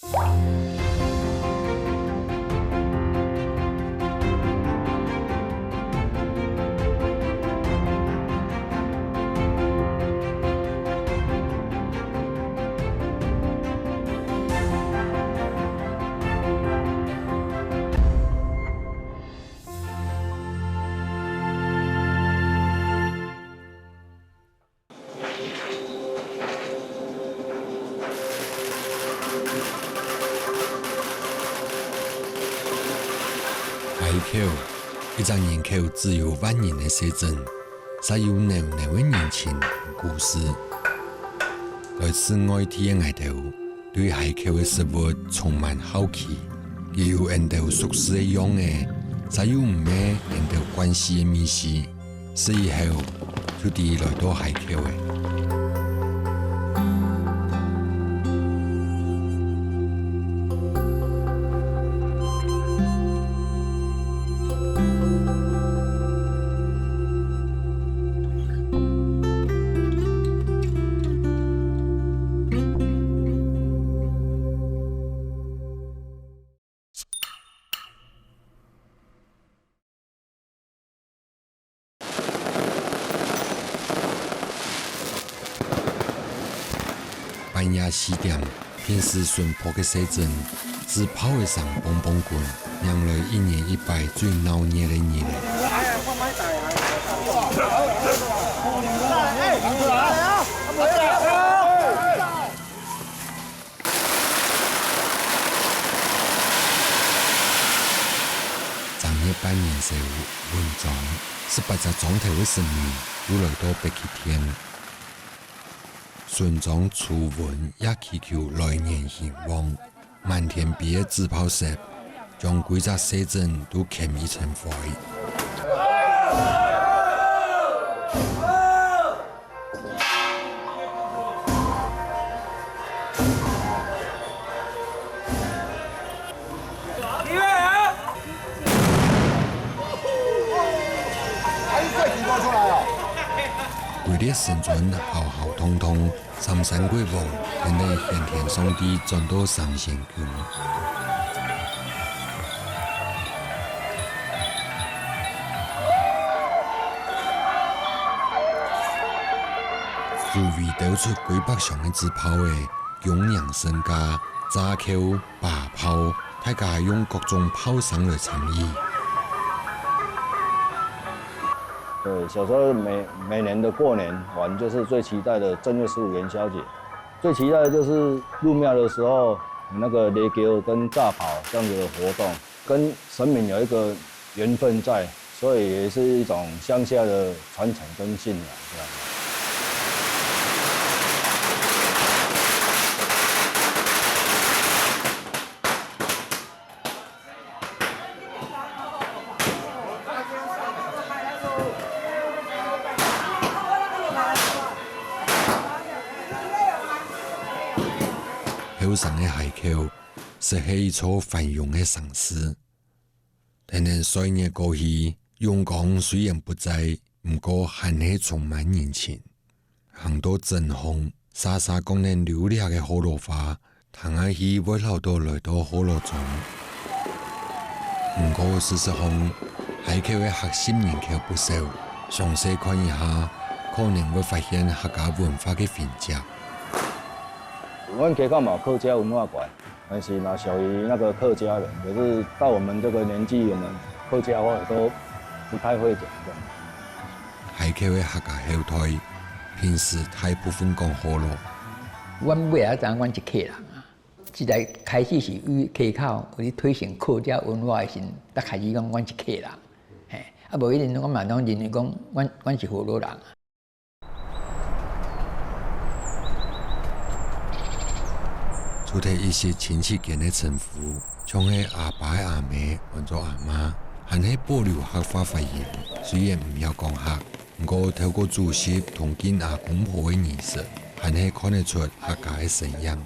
海口，一座人口只有1万人的小镇，载有浓浓的人情故事。来自外地的外头，对海口的食物充满好奇，也有印度熟悉的样的，再有唔咩印度关系的秘事，是以后就地来到海口的。半夜4点，平时淳朴的小镇，只跑会上蹦蹦棍，迎来1年1摆最闹热的日子。昨日半年时文庄18只庄头的生意又来到北极天。村庄初闻也祈求来年兴旺，满天边的纸炮声，将规只小镇都添一层灰。为了生存，浩浩汤汤，3山过望，天地天天上帝转到上仙宫。周围抖出几百箱的纸炮的供养身家、炸口、拔炮，大家用各种炮伤来参与。对，小时候每年的过年完，就是最期待的正月15元宵节，最期待的就是入庙的时候，那个猎球跟炸炮这样子的活动，跟神明有一个缘分在，所以也是一种乡下的传承跟信仰这样。口上的海口是一座繁荣的城市，但年岁月过去，阳光虽然不在，不过还是充满人情。很多真红、沙沙光年流烈的火炉花，弹下去会流到来到火炉中。不过事实上，海口的核心人口不少，详细看一下，可能会发现客家文化的混杂。我们溪口嘛客家文化馆，但是那属于那个客家人，可是到我们这个年纪，我们客家话都不太会讲的。海口的客家后台，平时大部分讲河洛。阮尾仔阵，阮是客人啊，即个开始是与溪口有咧推行客家文化的时，才开始讲阮是客人，嘿，啊无一定我嘛拢认为讲阮是河洛人。除了一些亲戚间的称呼，像是阿爸阿妹换做阿妈，还是保留客话发言。虽然唔要讲客，不过透过主席同见阿公婆的仪式，还是看得出客家的声音。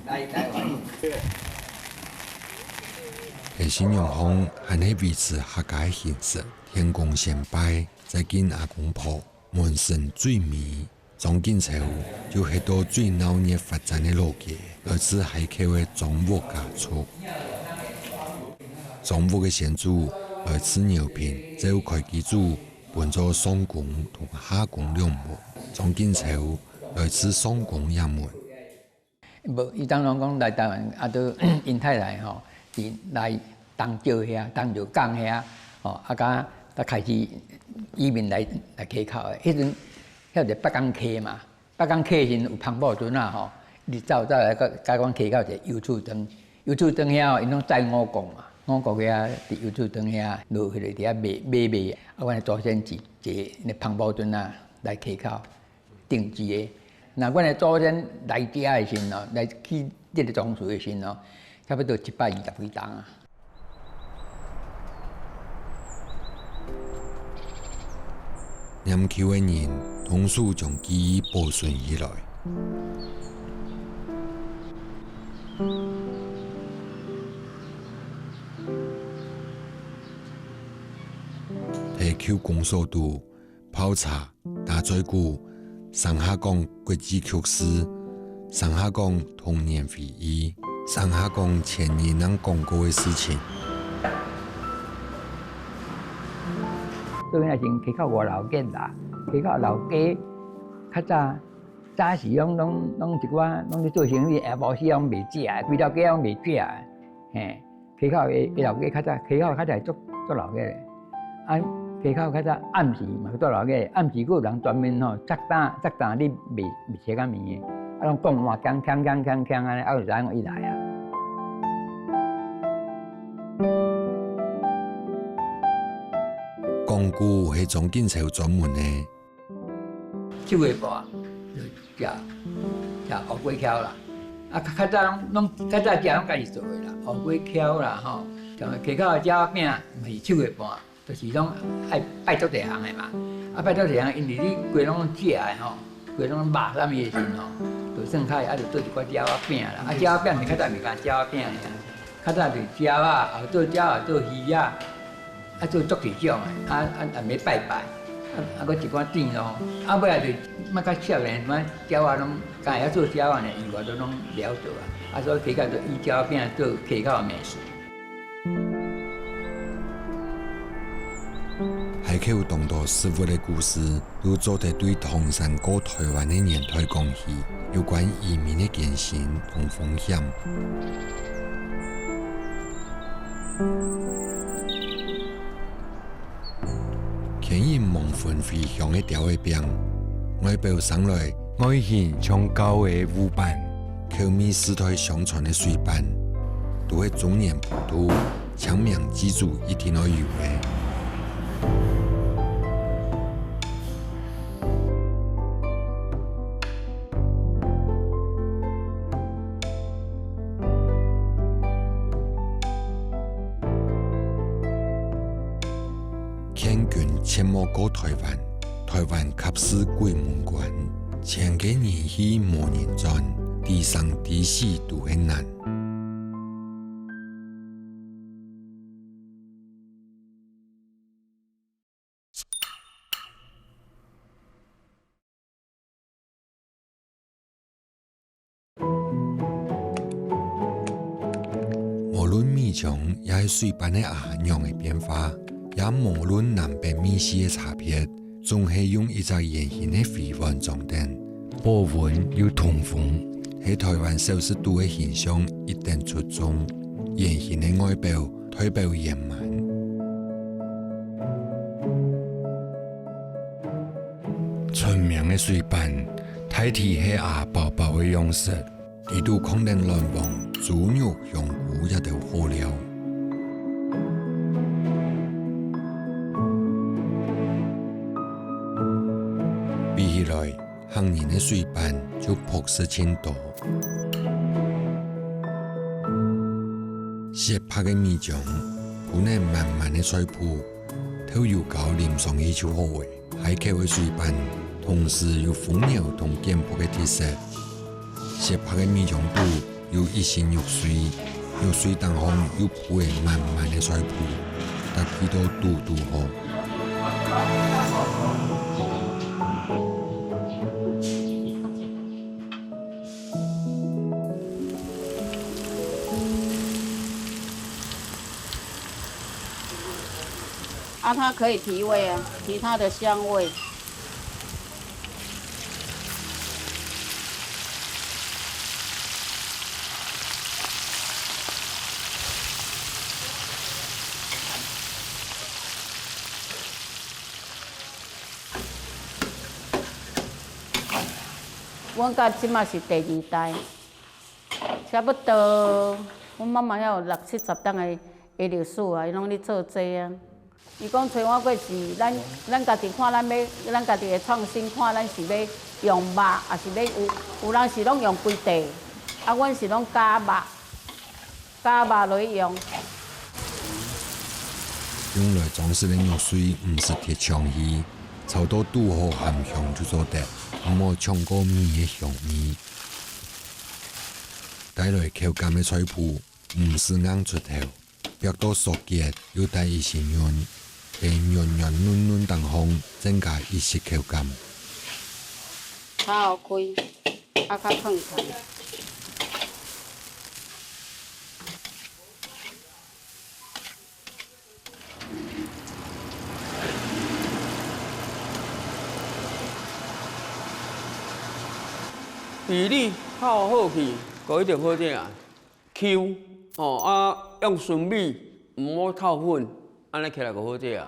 在信仰上，还是维持客家的形式，天公先拜，再见阿公婆，门神最美，庄景潮就迄道最闹热发展的路径，来自海口的庄屋家族。庄屋的先祖来自牛坪，就开基主分做上宫同下宫两门。庄景潮来自上宫一门。无，伊当然讲来台湾，都因太太吼，伫来东石遐、东石港遐，吼，甲开始移民来溪口的。迄阵遐个北港溪嘛，北港溪时有澎湖船啊，吼，你走来甲阮溪口一个油厝庄，油厝庄遐因拢载五公嘛，五公遐伫油厝庄遐落去咧，伫遐卖，阮祖先坐那澎湖船啊来溪口定居的。那阮的祖先来遮的时候，来去这个庄厝的时候，差不多120几栋啊。念口的人同时将记忆保存起来。提口公所度泡茶、打嘴鼓。上下讲国际曲师，上下讲童年回忆，上下讲前人人讲过的事情。对那时溪口外老街啦，溪口老街较早时拢一寡拢咧做生意，下晡时拢卖食的，规条街拢卖食的，嘿，溪口的老街较早，溪口较早做老街的，啊。溪口较早暗时嘛做老街，暗时佫有人专门吼摘担咧卖车仔面的，啊，拢讲话锵安尼，啊，就知影伊来啊。讲古是庄景潮专门的，手的盘就食乌龟壳啦，啊，较早拢食拢家己做的啦，乌龟壳啦吼，像溪口的饺饼嘛是手的盘。就是拢爱拜足地行的嘛，啊拜足地行，因为你规拢食的吼，规拢肉啥物的时候，就算开啊，就做一寡饺仔饼啦。啊饺仔饼是较早袂讲饺仔饼尔，较早就饺啊，后做饺也做鱼啊，啊做足几种的，啊要拜拜，啊佫一寡甜咯，啊尾仔就莫较少年，什饺仔拢敢会晓做饺仔呢，以外都拢了做啊，所以溪口就以饺仔饼做溪口的美食。海口当代师傅的故事，都做得对唐山过台湾的年代讲起有关移民的艰辛同风险。牵引梦魂飞翔的吊的饼，外表上来外形像高的木板，口面世代相传的水板，都会中年普渡，抢命记住一定要有的。千军千莫过台湾，台湾kap是鬼门关，千个人去无人转，地上地死都很难。无论米强也是水板的阿样的变化。也无论南北米西的差别，总是用一只圆形的飞环装订，波纹又通风，喺台湾小食度的形象一定出众。圆形的外表代表圆满。纯明的水板代替迄阿薄薄的样式，地度肯定乱放猪肉、香菇一条好料。比起来，汉人的水板就朴实很多。石拍的米浆，铺呢满满的菜脯，透油膏淋上去就好味。海口的水板，同时有丰饶同简朴的特色。石拍的米浆肚有一身肉水，肉水当中有铺的满满的菜脯，搭几多肚肚好。啊，它可以提味啊，提它的香味。阮家即马是第2代，差不多阮妈妈要有60、70档的历史啊，伊拢咧做这啊。伊讲找我过是咱家己看咱家己的创新，看咱是要用肉，还是要有人是拢用规地，啊，阮是拢加肉落去用。用来装饰的药水唔是铁枪鱼，炒到拄好含香就做得，唔好抢过米的香味。带来口感的菜脯唔是硬出头，白到熟结又带一些润，被软软嫩嫩当风，增加一些口感。炒开，啊，较烫烫。比例炒好去，就一定好食啊。Q 哦啊，用纯米，唔好透粉，安尼起来就好食啊。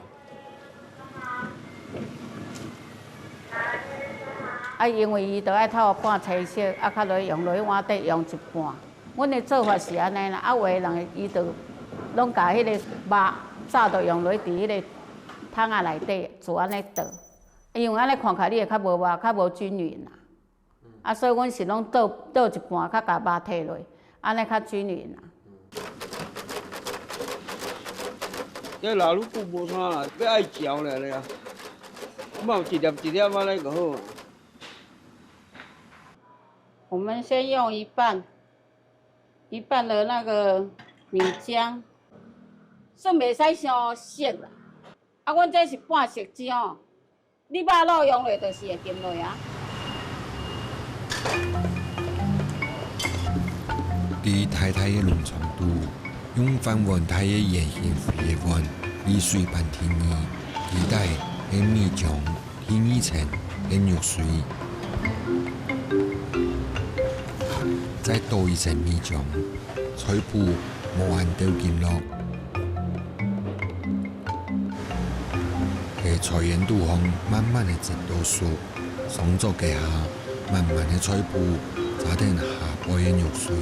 啊，因为伊着爱透半青色，啊，较落用落去碗底用一半。阮的做法是安尼啦，啊，有的人伊着拢甲迄个肉早着用落去伫迄个汤仔内底，就安尼倒。因为安尼看起来你会较无肉，较无均匀啦。啊，所以阮是拢倒一半，较甲肉摕落，安尼较均匀啦。这老愈久无啥啦，要爱嚼了咧啊，莫一粒一粒安尼就好。我们先用一半的那个米浆，算袂使伤熟啦。啊，阮这是半熟浆，你肉卤用落就是会沉落啊。伫太太的农场度，用翻完太的圆形肥碗，米水半天意，期待的米浆，第二层的肉水，再倒一层米浆，菜脯无按丢进落，给菜园度方慢慢的整到熟，上桌底下慢慢的菜脯加点下杯的肉水。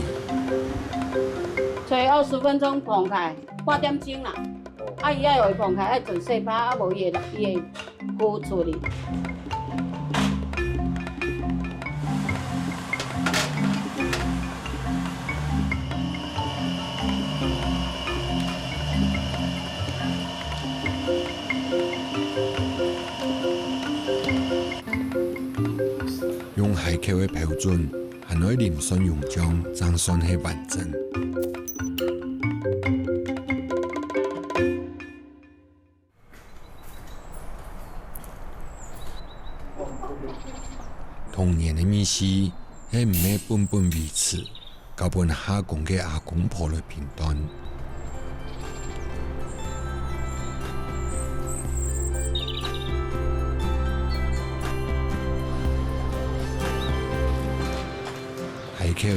吹20分钟澎开，半点钟啦。啊，伊要会澎开，爱准细拍，啊无伊会糊出去。用海口的标准，还可以淋蒜蓉浆，才算是完整。童年的米食，迄唔系本本维持，交本下公嘅阿公婆来评断。海口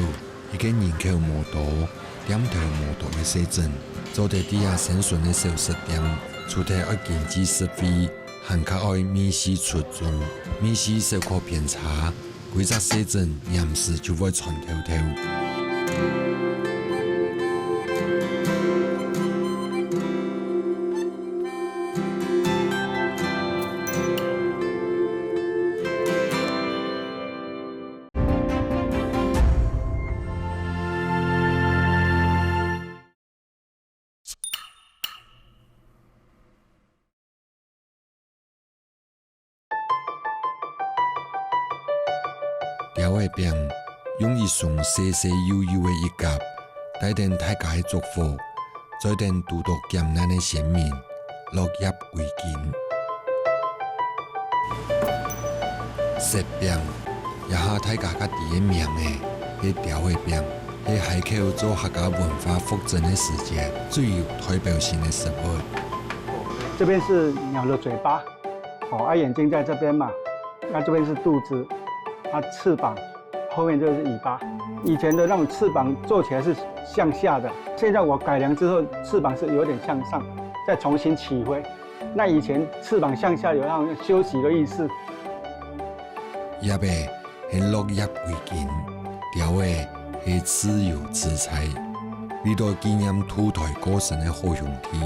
一个人口无多、点头无多的小镇，做在底下生存的小食店，除了爱经济实惠，还较爱米食出众，米食小可偏差，规只小镇严时就会传透透。调的饼用一双细细幼幼的一夹，带点大家的祝福，再点独独艰难的鲜面，落叶为根。食饼也下大家家己的名的，迄调的饼，迄海口做客家文化复振的时节最有代表性的食物。这边是鸟的嘴巴，眼睛在这边嘛，这边是肚子，翅膀，后面就是尾巴。以前的那种翅膀做起来是向下的，现在我改良之后，翅膀是有点向上，再重新起飞。那以前翅膀向下有那种休息的意思。叶尾是落叶为根，条尾是自由自在。为了纪念土台过身的好兄弟，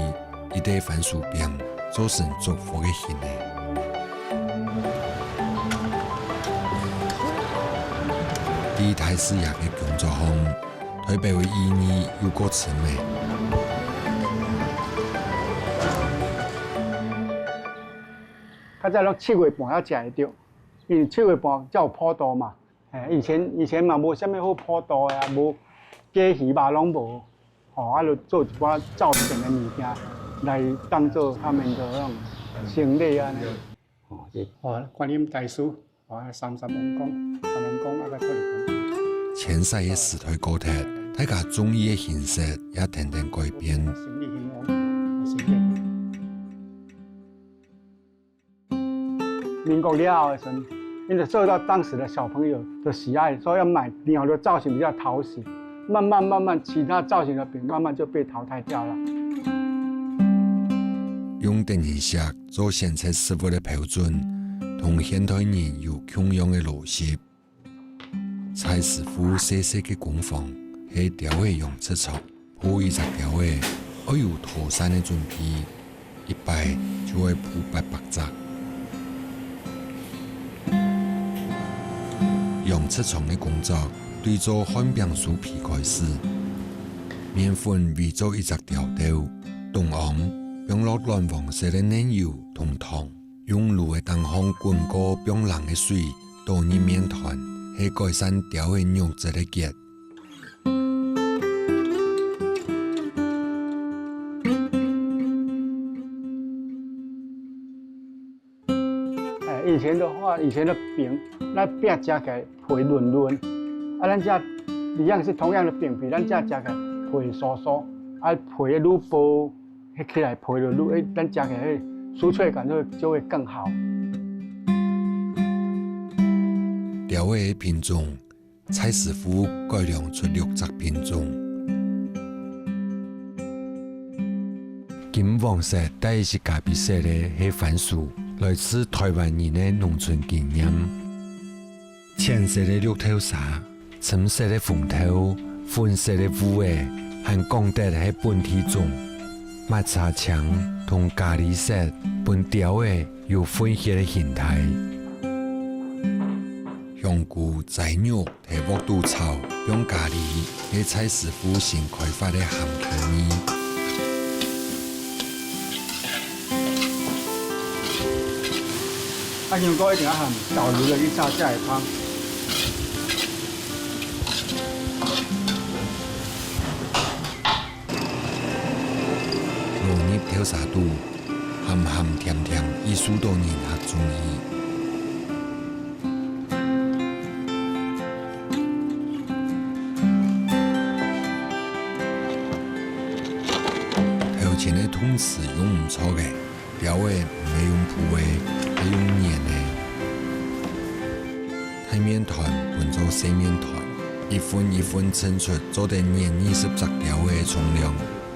一块番薯饼做成祝福的形的。在台视野的工作中，台北的意义又过深的。较早拢7月半才食会到，因为7月半才有普渡嘛。以前嘛无啥物好普渡的啊，无鸡鱼肉拢无，就做一寡造型的物件来当做他们的那种行礼啊。观音大师，33王公啊个出嚟。前世的时代高铁，大家中意的形式也天天改变。民国了后的时候，因为受到当时的小朋友的喜爱，说要买鸟的造型比较讨喜，慢慢，其他造型的饼慢慢就被淘汰掉了。用电形式做现切师傅的标准，同现代人有同样的逻辑。蔡师傅细细的工坊，是雕的用漆槽，铺一只雕的，要有涂山的准备，一摆就会铺白只。用漆床的工作，对做汉饼酥皮开始。面粉为做一只条豆，冻红，并落蓝黄色的奶油同糖，用炉的灯方滚过冰冷的水，倒入面团，是改善条的肉质的结。以前的话，以前的饼，那饼吃起来皮润润，咱这一样是同样的饼皮，咱这吃起来皮酥酥，皮的愈薄，起来皮就愈，咱吃起来酥脆感就会更好。条的品种，蔡师傅改良出6只品种。金黄色带是咖啡色的黑番薯。来自台湾人的农村经验，浅色的绿豆沙、橙色的红豆、粉色的乌叶，和讲得的本体种，抹茶墙同咖喱色本条的有混血的形态。香菇、仔肉、提沃豆草、用咖喱，是蔡师傅新开发的咸口味。香菇一定要含导入了一下才会香。糯米调沙度，咸咸甜甜，以许多人也中意。头前的桶匙用唔错嘅，条嘅唔係用铺嘅。是用粘的，太面团分做细面团，一分一分称出做得粘20只条的重量。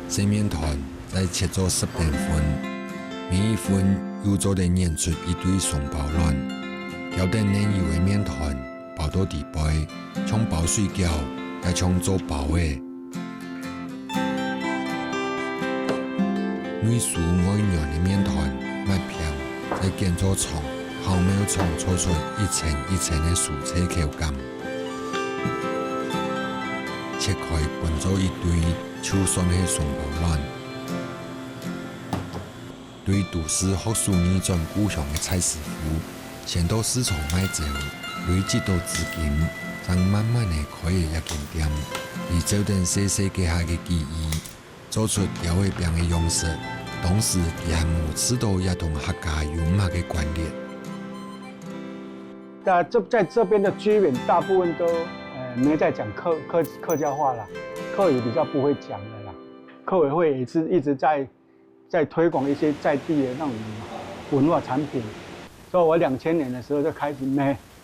细面团再切做10等份，每一份又做得粘出一堆松包卵。调等奶油的面团包到底杯，像包水饺，也像做包的。每熟爱软的面团，麦片。再建做床，巧妙创造出一层一层的酥脆口感。切开分做一堆手酸的松包卵。对都市学术移转故乡的蔡师傅，先到市场买走，累积到资金，再慢慢的开一间店，以走等细细记下的记忆，做出条的饼的样式。同时，也和母指导也同客家有密的关联。在这边的居民大部分都没在讲客家话了，客语比较不会讲的啦。客委会也是一直在在推广一些在地的那种文化产品。所以我2000年的时候就开始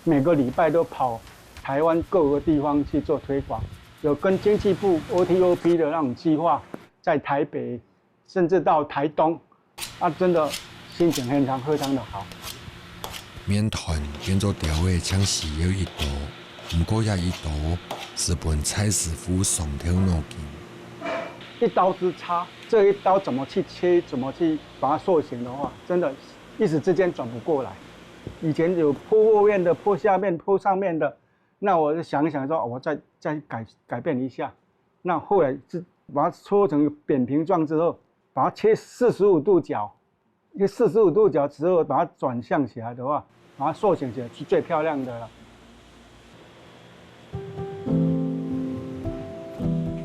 每个礼拜都跑台湾各个地方去做推广，有跟经济部 OTOP 的那种计划，在台北甚至到台东，真的心情非常的好。面团变做条的像是有一道，不过也一道是本蔡师傅上头脑筋。一刀之差，这一刀怎么去切，怎么去把它塑形的话，真的，一时之间转不过来。以前有剖后面的、剖下面、剖上面的，那我就想一想说，我再改变一下。那后来是把它搓成扁平状之后，把它切45度角，因为45度角之后把它转向起来的话，把它塑形起来是最漂亮的了。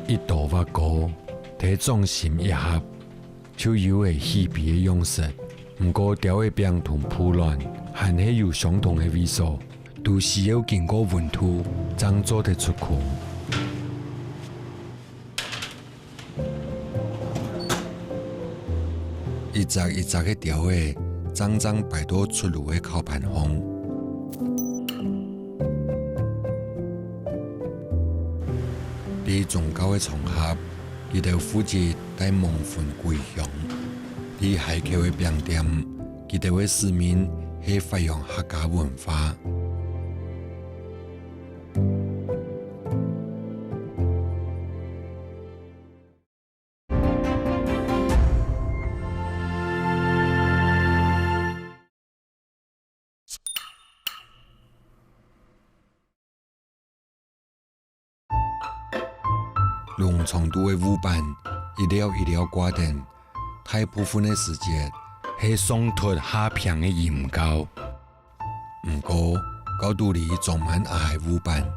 一道发糕。体重心一合，就有会稀微的样式。不过条的饼同铺乱，还是有相同的味素，都需要经过温度才做得出口。一扎一扎的条的，张张摆到出炉的烤盘上。比中高的场合。伊就负责带蒙混归乡，伫海口的饼店，伊就为市民去发扬客家文化。农场都的舞伴一条一条挂灯，大部分的时间是送脱下平的盐糕。不过，到肚里装满爱舞伴，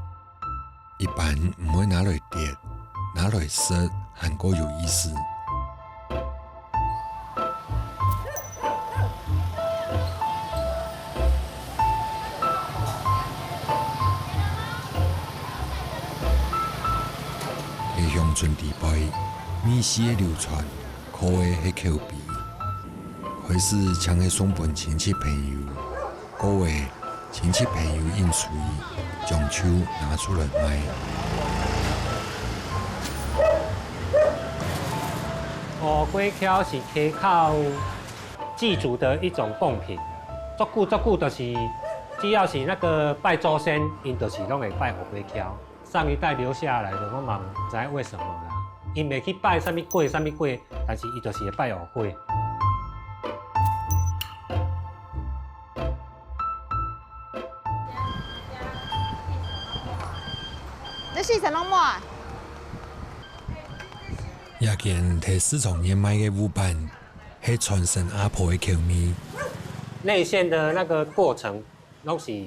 一般唔会拿来叠，拿来食还够有意思。乡村地带，米线的流传，靠的是口碑。开始请去送本亲戚朋友，各位亲戚朋友应随，将手拿出来卖。龟壳是溪口祭祖的一种贡品，足久就是，只要是那个拜祖先，因就是拢会拜龟壳。上一代留下来的，我嘛唔知为什么啦。因袂去拜什么鬼，但是伊就是会拜乌龟。这四层拢满。也见摕市场贩卖的舞伴，是传承阿婆的口味。内馅的那个过程，拢是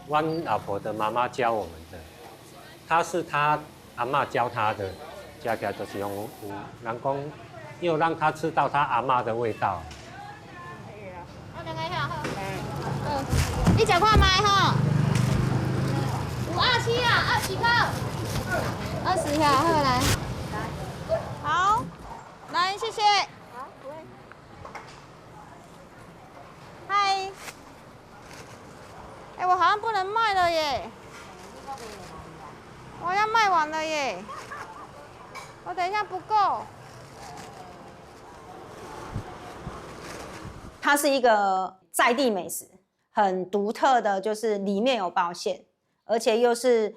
阮老婆的妈妈教我们的。她是她阿嬷教她的，加起来就是用人讲，又让她吃到她阿嬷的味道。我两个遐好。你食看卖吼？有27啊，20块，20条好来。好，来谢谢。嗨。我好像不能卖了耶。我要卖完了耶！我等一下不够。它是一个在地美食，很独特的，就是里面有包馅，而且又是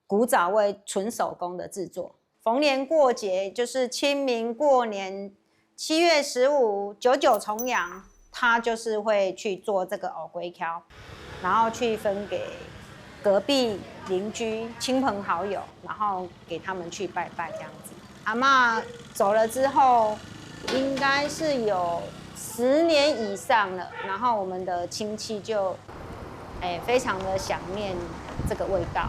古早味纯手工的制作。逢年过节，就是清明过年，7月15、99重阳，它就是会去做这个藕龟壳，然后去分给隔壁邻居、亲朋好友，然后给他们去拜拜这样子。阿嬷走了之后，应该是有10年以上了，然后我们的亲戚就，非常的想念这个味道。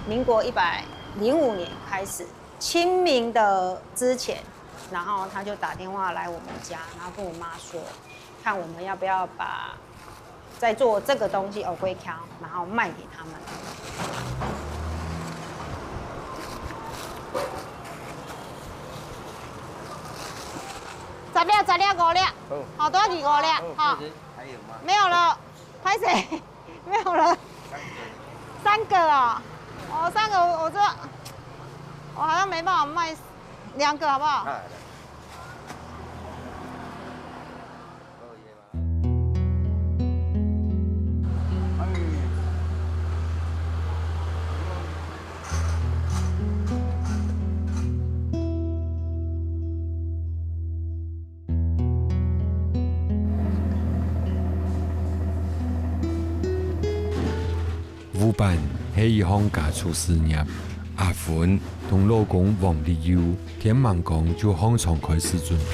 民国105年开始，清明的之前，然后他就打电话来我们家，然后跟我妈说，看我们要不要把在做这个东西藕龟壳，然后卖给他们。5粒，好多几5粒，好。还有吗？没有了，拍谁？没有了。3个哦，哦3个我好像没办法卖2个，好不好？舞班是一项家族事业。阿芬同老公王立友天晚讲就항常开始准备。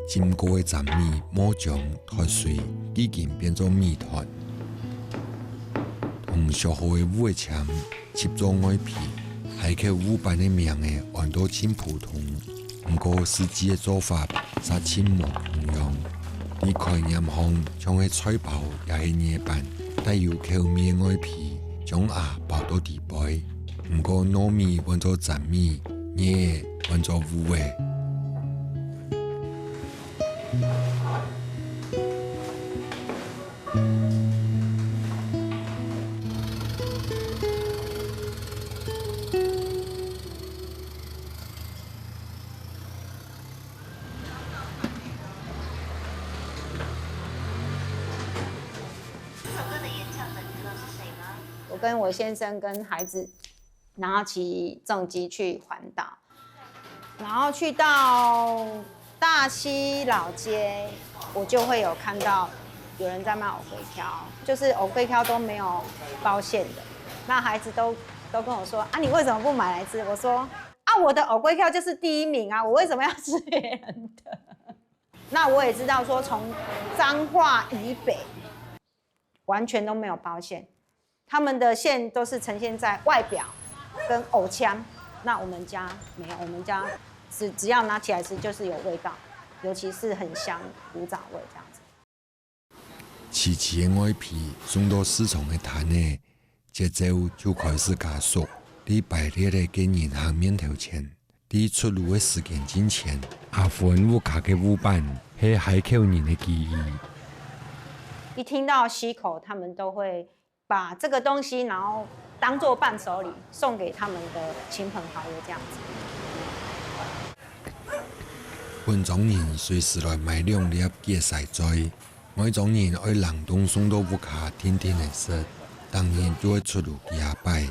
浸过的粘米磨浆脱水，已经变做米团。同削好的五个签切做外皮，海口舞班的名的按到真普通，不过实际的做法则真模同样。在概念上，像是菜包也是捏板，带有口面外皮，将鸭包到底杯。不过糯米换做粘米，捏换做糊的。我跟我先生跟孩子，然后骑重机去环岛，然后去到大溪老街，我就会有看到有人在卖藕龟壳，就是藕龟壳都没有包馅的。那孩子都跟我说啊，你为什么不买来吃？我说啊，我的藕龟壳就是第1名啊，我为什么要吃别人的？那我也知道说，从彰化以北，完全都没有包馅。他们的馅都是呈现在外表跟藕腔，那我们家没有，我们家只要拿起来吃就是有味道，尤其是很香古早味这样子。齐齐的外皮送到市场的摊内，节奏就开始加速。在排列的给银行面头前，在出炉的时间之前，阿芬屋卡的舞班是海口人的记忆。一听到溪口，他们都会把这个东西，然后当做伴手礼送给他们的亲朋好友，这样子。本庄人随时来买2粒芥菜菜，每种人爱冷冻送到屋卡天天的食，当然就会出炉几摆。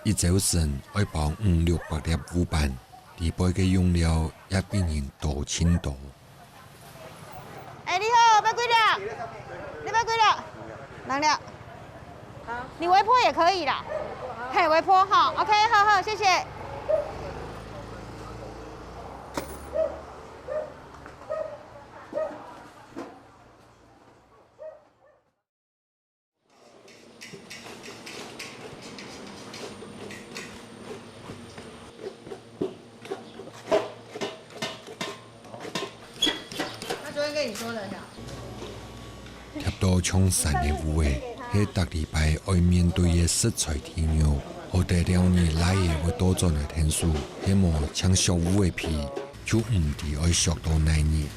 一早晨爱包500-600粒舞班，底杯的用料也比人多很多。你好，要几粒？你要几粒？2粒。你微波也可以啦，嘿，微波哈 ，OK， 好，谢谢。他昨天跟你说的呀？贴到冲山的屋的。是每礼拜要面对的食材天肉，好得了你来的会多赚的天数，那么抢小屋的皮就唔得要削到那年。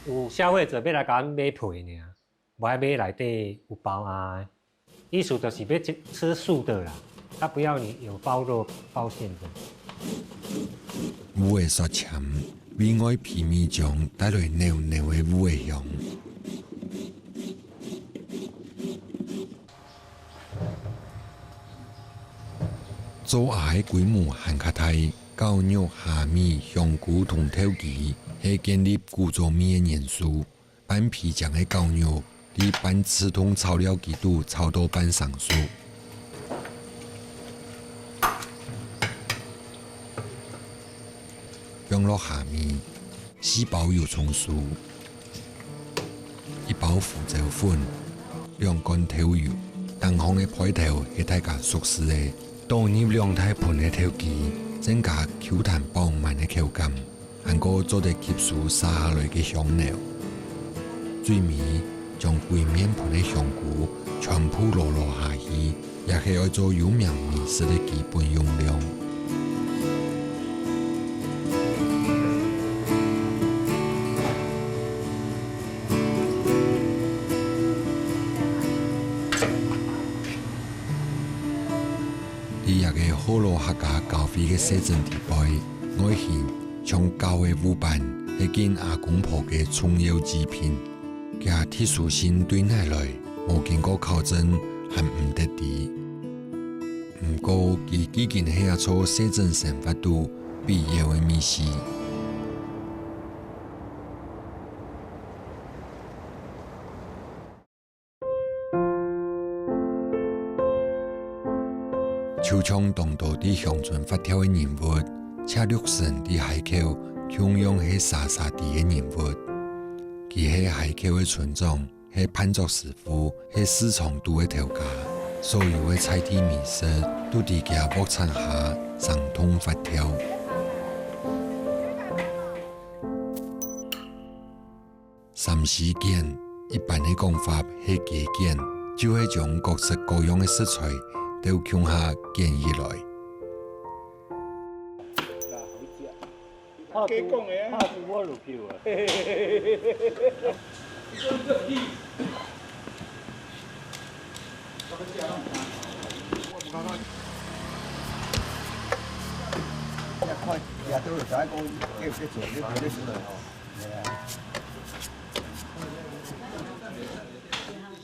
有消费者要来甲阮买皮尔，无爱买内底有包鸭，意思就是要吃素的啦，他不要你有包肉包馅的。乌的刷签，比外皮面酱带来浓浓的乌的香。做鸭的规模很较大，狗肉、虾米、香菇同土鸡是建立古早味的元素。拌皮酱的狗肉，你拌刺同炒了几度，炒到拌上熟。放落虾米，4包油葱酥，1包胡椒粉，2罐头油。东方的派头是大家熟悉的。倒入2大盆的土鸡，增加 Q 弹饱满的口感，还个做得吸收撒下来的香料。最尾将规面盆的香菇全部落下去，也是要做有名美食的基本用料。业嘅好罗客家教会嘅写真地碑，外形像旧嘅木板，係見阿公婆嘅重要之品，其特殊性對內來冇經過考證，係唔得啲。唔過，佢已經係一座寫真生活度必要嘅密事。就像當道啲鄉村發條嘅人物，赤綠神啲海口，同樣係沙沙啲嘅人物。佢係海口嘅村長，係판作師傅，係市場度嘅頭家。所有嘅菜地美食都喺佢幕產下生動發條。三時間一般嘅講法係加減，就係將各式各樣嘅食材都向下建議來。怕講嘅，怕是我入去啊！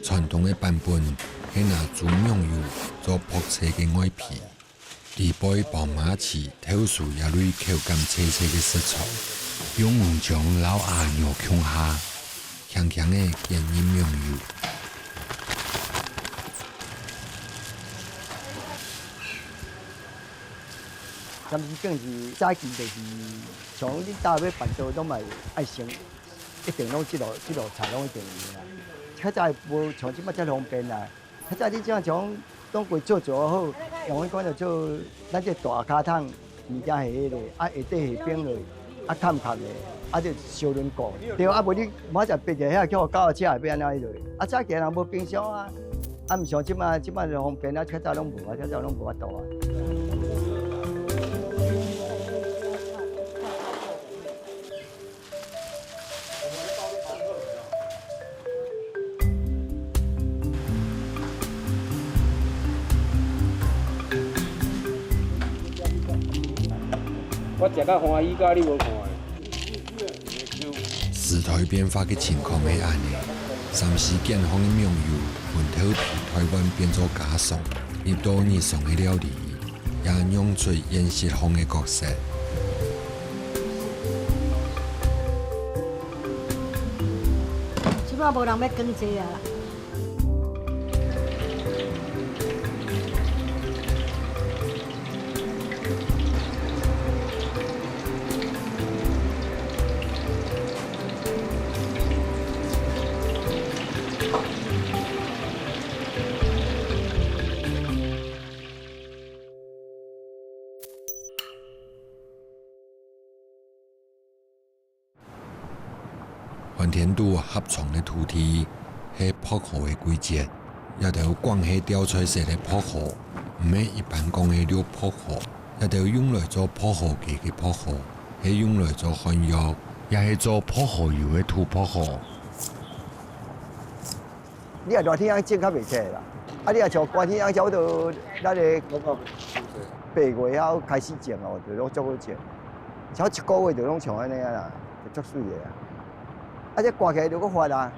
傳統嘅版本係拿豬釀油做撲車嘅外皮，地杯寶馬刺挑選一類口感脆脆嘅食材，用木匠老阿肉向下，香香嘅建議釀油。三時更是早期就是像你搭要辦桌都咪愛先一定攏即路菜攏一定有啦。較早無像即擺遮方便啦。較早你這樣種當過做好，用迄款就做咱這大卡桶物件係迄個，下底係冰落，坎坎的，就燒輪過。對，無你馬上別個遐叫我搞車係變安怎落？早期人無冰箱啊，毋像即擺就方便啊，較早攏無啊，較早攏無法度啊。我食到歡喜，甲你無看。時代變化嘅情況係安尼，三時間放嘅釀油，本土皮台灣變做假餸，入到日常嘅料理，也釀出現實風嘅角色。即擺無人要耕這啊！番田度合創嘅土地係樸河嘅季節，一條光係吊彩色嘅樸河，唔係一般講嘅綠樸河，一條用來做樸河雞嘅樸河，係用來做漢藥，也係做樸河油嘅土樸河。你若熱天樣種較袂起來啦，你若像寒天樣差不多咱個8月後開始種哦，就攏足好種，差1個月就攏像安尼啊啦，就足水個啊。這刮起來就佫發啊！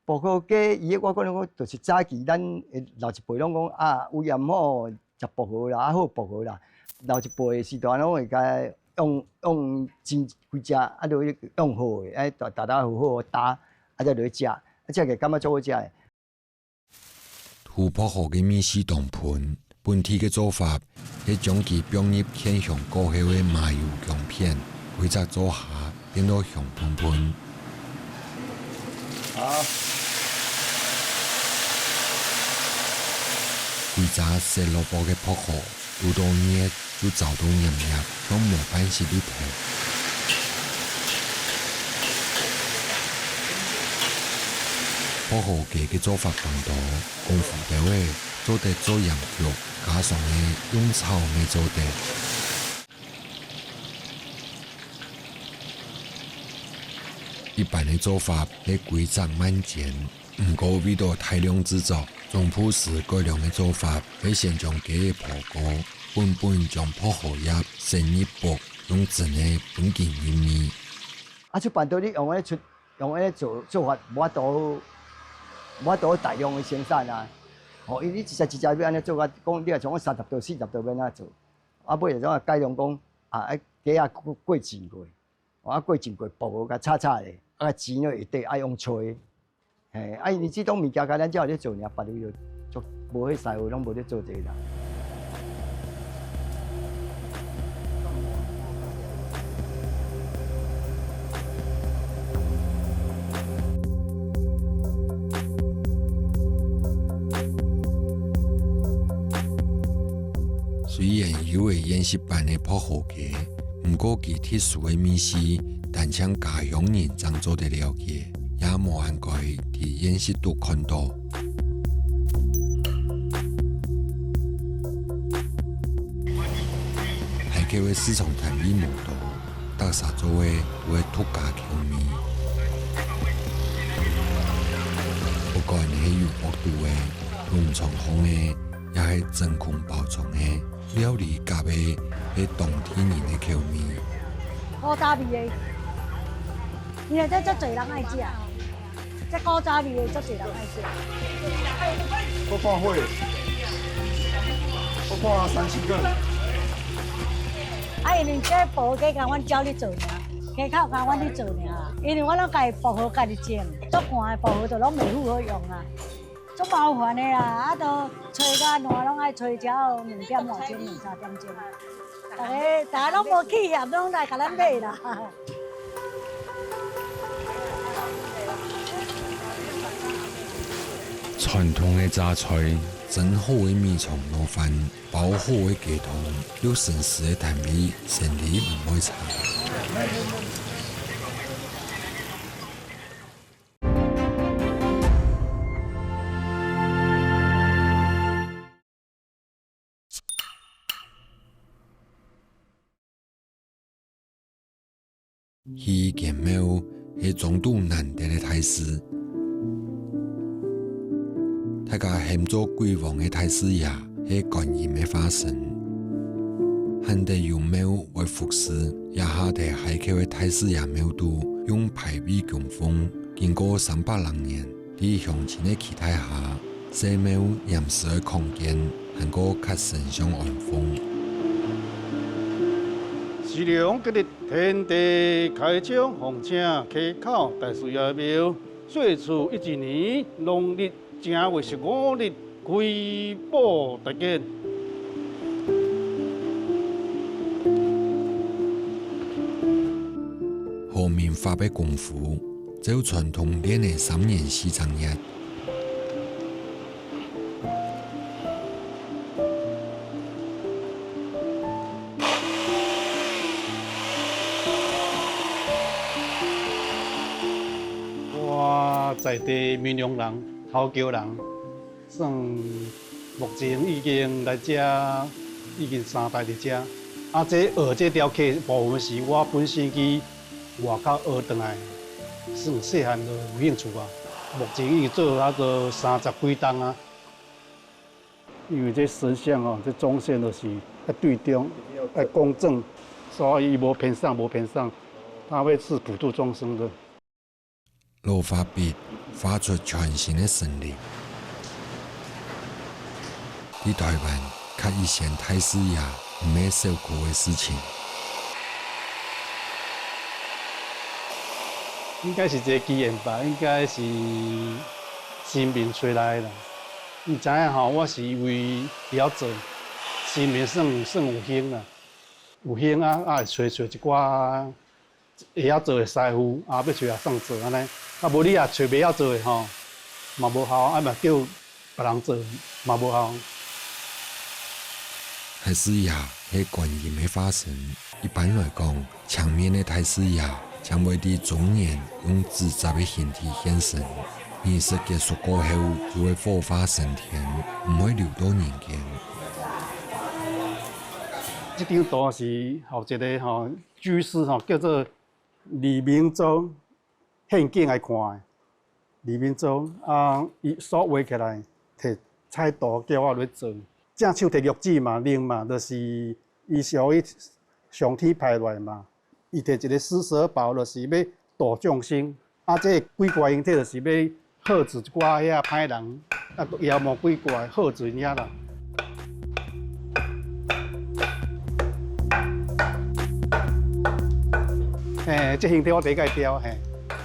包括雞，伊個我可能講就是早期咱老一輩攏講啊，有鹽好食薄荷啦，好薄荷啦。老一輩時段攏會甲用真幾隻，就用好誒，大家好好打，再落去食，食起感覺足好食誒。土樸河嘅米線當盤，本地嘅做法係將其放入偏向過後嘅麻油薑片。規則做下變到香噴噴。好。規則食蘿蔔嘅樸河，煮到熱就走到黏黏，當模板式啲皮。樸河雞嘅做法更多，功夫到嘅做得做羊肉，加上嘅用炒味做得。一般的做法係規則慢煎，唔過味道大量製作，总铺时改良的做法，是先将鸡的破锅本将破荷叶先一薄，用整的本件入面。啊，出办到你用安尼做法，无法度大量的生产啊。哦，因为你一只要安尼做啊，讲你若从30到40道要安怎做？啊，尾就种改良讲啊，鸡啊过浸过，啊过浸过薄甲炒炒的，啊煎了一底爱用吹。嘿，啊，因为这种物件，甲咱只有咧做尔，别的就无迄师傅拢无咧做这个啦。虽然有个演习版的破荷鸡，不过其特殊的秘史，但像家乡人怎做的了解，也无涵盖伫演习度看到。海口的市场摊位无多，大沙做的都会独家口味。不管是有薄度的、农场风的，也是真空包装的。料理加的是当地人的口味。古早味的，因为这足侪人爱食，这古早味的足侪人爱食。我看会，我看3、4个。啊，因为这薄鸡甲阮教你做尔，鸡口甲阮去做尔，因为我拢家己薄荷家己种，足寒的薄荷就拢袂符合用啊。足麻烦的啦，啊，都吹甲烂，拢爱吹到2点外钟、2、3点钟。大家拢无去嫌，拢来甲咱买啦。传统的榨菜，真好的米肠卤饭，包好的鸡汤，有城市的摊位，生意唔会差。鱼剑庙是中度难得的泰式，大家嫌做贵王的泰式爷是观音的化身，汉地用庙为服饰，也下地海口的泰式爷庙都用排比供奉，经过300多年，伫乡亲的期待下，西庙严实的空间，能够较神圣安丰。是良吉日天地开张奉请溪口大师爷庙，岁初11年农历正月15日开播大建。后面发的功夫，就传统练的3年4正日。我在地闽南人、头桥人，算目前已经来遮已经3代伫遮。啊，这学这条溪部分是我本身去外口学转来，算细汉就有兴趣啊。目前已经做那个30几档啊。因为这神像哦，这中线就是要对中，要公正，所以无偏上，无偏上，它会是普度众生的。落发笔发出全新的神力。在台湾，较以前泰式爷没受过的事情。应该是一个机缘吧，应该是神明吹来的啦。你知影吼，我是为了做神明算有幸啦，有幸啊，会找一寡会晓做的师傅，要找也送做安尼。啊，无你也找袂晓做的吼，嘛无效，啊嘛叫别人做，嘛无效。泰式爷是观音的化身。一般来讲，墙面的泰式爷将会伫中年用纸扎的形体现身。仪式结束过后，就会火化升天，唔会留到人间。这张图是后一个吼居士吼叫做李明洲献景来看的。李明洲啊，伊所画起来摕菜刀叫我来做。正手摕玉子嘛、铃嘛，就是伊属于上天派来嘛。伊摕一个施舍包，就是要度众生。啊，这鬼怪形体就是要吓住一寡遐歹人，啊，妖魔鬼怪吓住遐啦。这形体我第一届雕，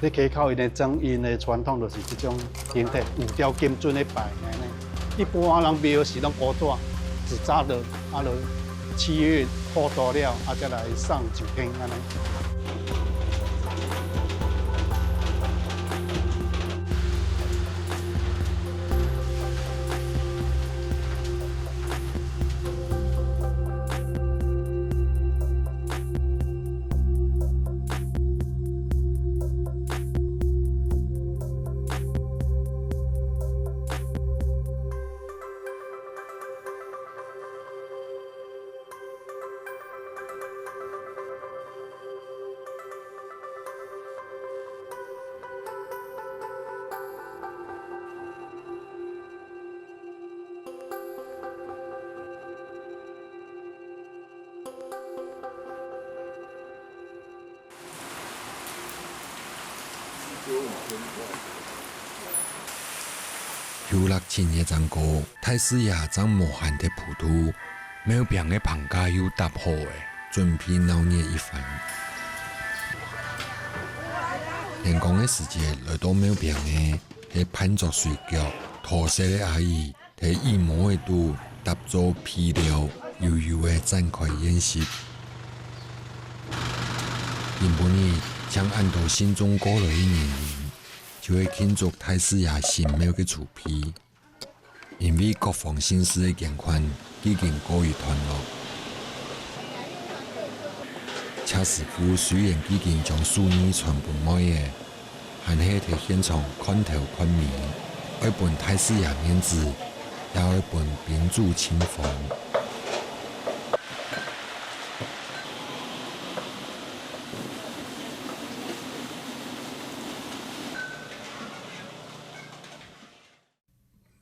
这溪口因的庄因的传统就是这种形体，有雕金尊的摆安尼。一般人庙是拢古纸，纸扎的，啊，落7月破多了，啊，再来上9天安尼。游乐前夜站过，太师爷将磨汗的普渡，庙边的棚架又搭好的，准备闹热一番。天光的时节来到庙边的，是攀着睡觉、驼色的阿姨，摕羽毛的刀搭做披料，悠悠的展开演习。原本呢，将按照心中过来的年龄，就会庆祝太师爷神庙的出批，因为各方心思的健康已经告一段落。车师傅虽然已经将数年全部买的，还是在现场看头看面，爱本太师爷面子，也爱本宾主亲逢。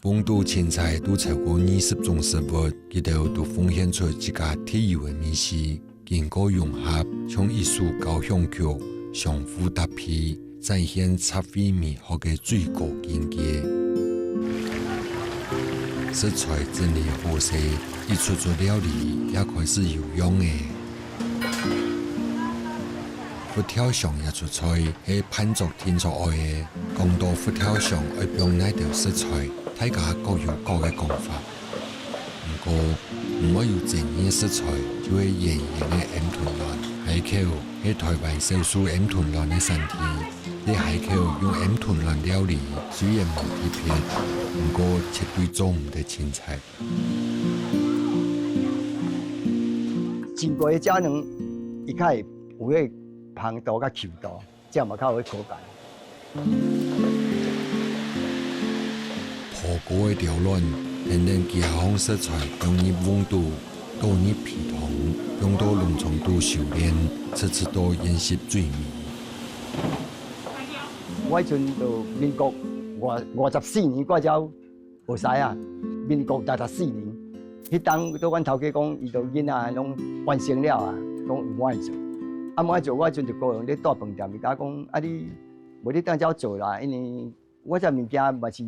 本土青菜都超过20种食物，佢哋都奉献出自家特有的美食，经过融合，像艺术交响曲相互搭配，展现插绘美学的最高境界。食材整理好势，一出做料理也开始有用的。佛跳墙也出菜，是潘族天出来的。讲到佛跳墙，要用哪条食材？大家各有各的讲法，不过如果有正义食材，就会圆圆的鹌鹑卵。海口是台湾少数鹌鹑卵的产地，在海口用鹌鹑卵料理，虽然无特别，不过绝对做唔得青菜。经过这两，伊较会有迄芳度甲球度，这样嘛较有口感。火锅的条卵，天然加工食材，用于温度，多于皮糖，用到农场度修炼，次次都演习最美。我迄阵就民国54年，我才学师啊。民国64年，迄当都阮头家讲，伊都囡仔拢完成了啊，讲有满做。啊，满做，我迄阵就个人咧大饭店，伊甲讲啊，你无你当朝做啦，因为我这物件嘛是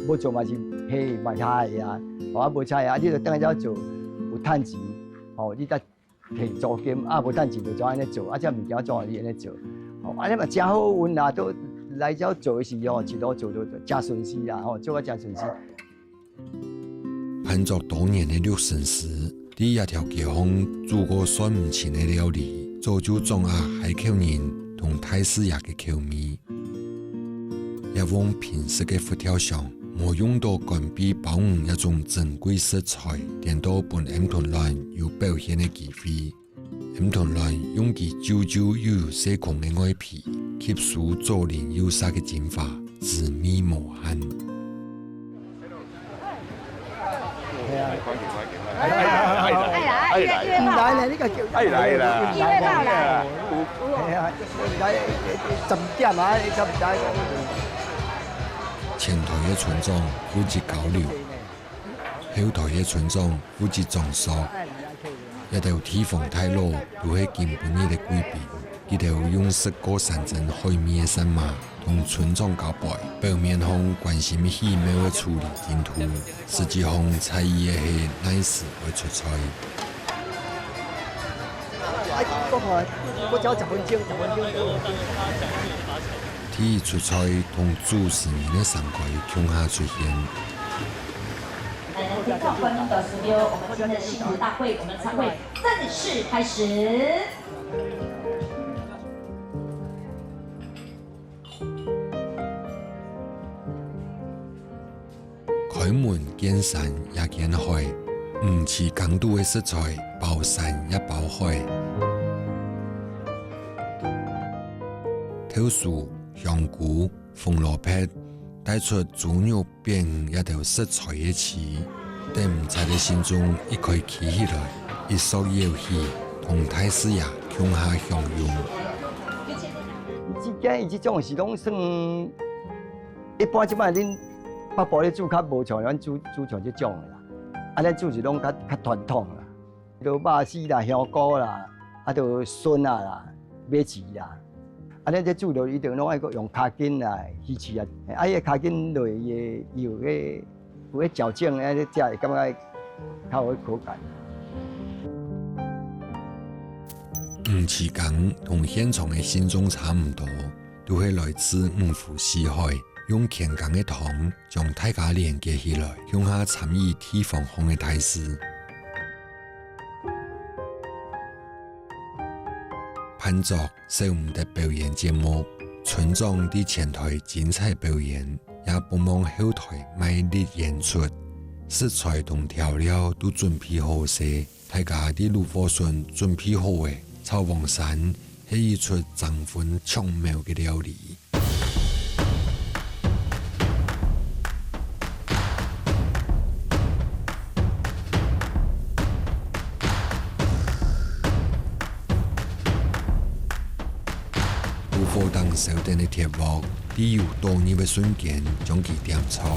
要做嘛是嘿卖菜的啊，啊无菜啊，你就当朝做有趁钱，哦，你才摕租金，啊无趁钱就怎安尼做，啊这物件怎你安尼做，哦，安尼嘛真好运啦，都来朝做的时候，一路做就真顺遂啦，哦，做啊真顺遂。攀族多年的六神时，第一条街坊做过算唔清的料理，造就中亚海口人同太师爷的口味。一碗平时的佛跳墙，冇用到干比保护一种珍贵食材，点到本鹌鹑卵有表现的机会。鹌鹑卵用其久久又有细孔的外皮，吸收左邻右舍的精华，滋味无限。来，你个叫来啦！2月到来，係啊，嚟12點啊，你就唔使。前台的村长负责交流，后台的村长负责装修。一头天风太老都是根本的贵宾，一头用色过山珍海面的山马，同村长交代，表面上关心细微的处理进度，实际上在意的是哪时会出菜。我只要10分钟，10分钟。天出菜同主持人的上柜恐下出现。听众观众的16，我们今天的幸福大会，我们餐会正式开始。开门见山也见海，唔似港都的食材，包山也包海。豆豉、香菇、红萝卜带出猪肉饼一条食材的词，在唔在的心中一可以起起来，一索摇起，同太师爷共下享用。这种是拢算一般，即摆恁北部咧煮较无像咱煮像这种的啦，咱煮是拢较传统啦，就肉丝啦、香菇啦，就笋啊啦、马子啦。咱这煮就一定拢爱用卡筋啦、鱼翅啊，伊个卡筋落伊有个嚼劲，食会感觉较有口感。唔似港同现场的心中差唔多，都是来自五湖四海，用乾港的糖将大家连接起来，向下参与地方风的大事。潘作小唔得表演节目，村长伫前台精彩表演，也帮忙后台卖力演出，食材同调料都准备好势，大家伫炉火上准备好的炒黄鳝是一出涨粉抢妙的料理。炉火当烧电的铁锅，伫油多热的瞬间将其点炒。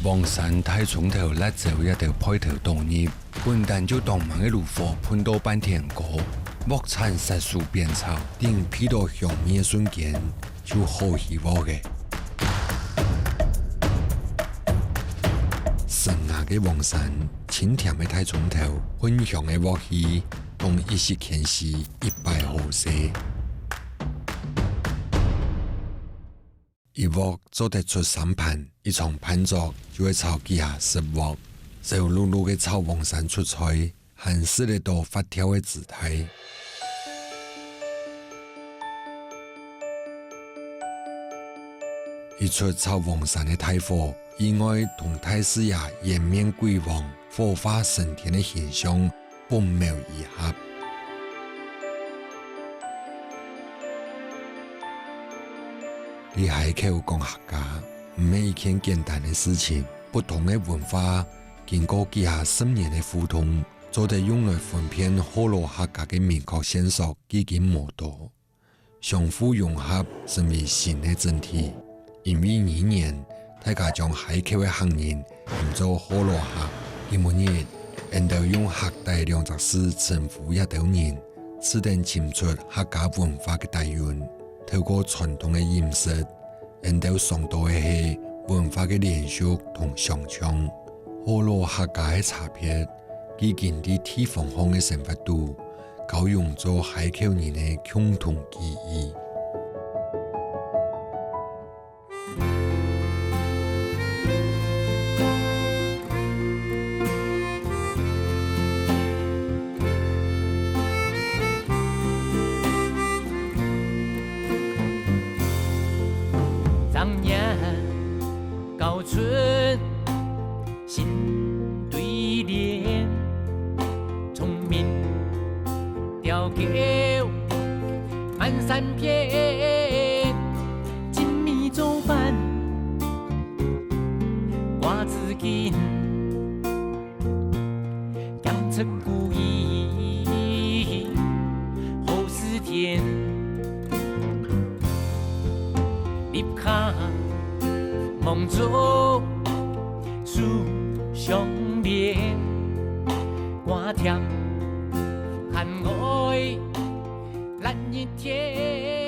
黄鳝太葱头、辣椒一条配头多热，混蛋就当慢的炉火喷到半天锅。木铲迅速煸炒，等披到香面的瞬间，就好起锅嘅。酸牙嘅黄鳝，清甜嘅太葱头，混香嘅锅气，同一时间时一摆好势。一锅做得出3盘，一场盘作就会炒几下10锅，烧漉漉嘅炒黄鳝出菜，很适得到发条嘅姿态。一出炒黄鳝的大火，意外同太师爷颜面鬼王、火花升天的形象本妙一合。喺海口讲客家，唔係一件简单的事情。不同的文化经过几下10年的互通，做得用来分辨河洛客家嘅明确线索已经冇多，相互融合成为新的整体。因为2年，大家将海口的行人唔做河洛客，今日因就用客家2个字称呼一头人，只能显出客家文化嘅底蕴。透过传统的饮食，因就上到的是文化的连续同想象。河洛客家的差别，已经伫地方上的生活度，交融做海口人的共同记忆。高春新对联，聪明调教满山遍，精密做饭瓜子筋，养成故意后4天，立卡。风做思相连，寒甜含爱咱一天。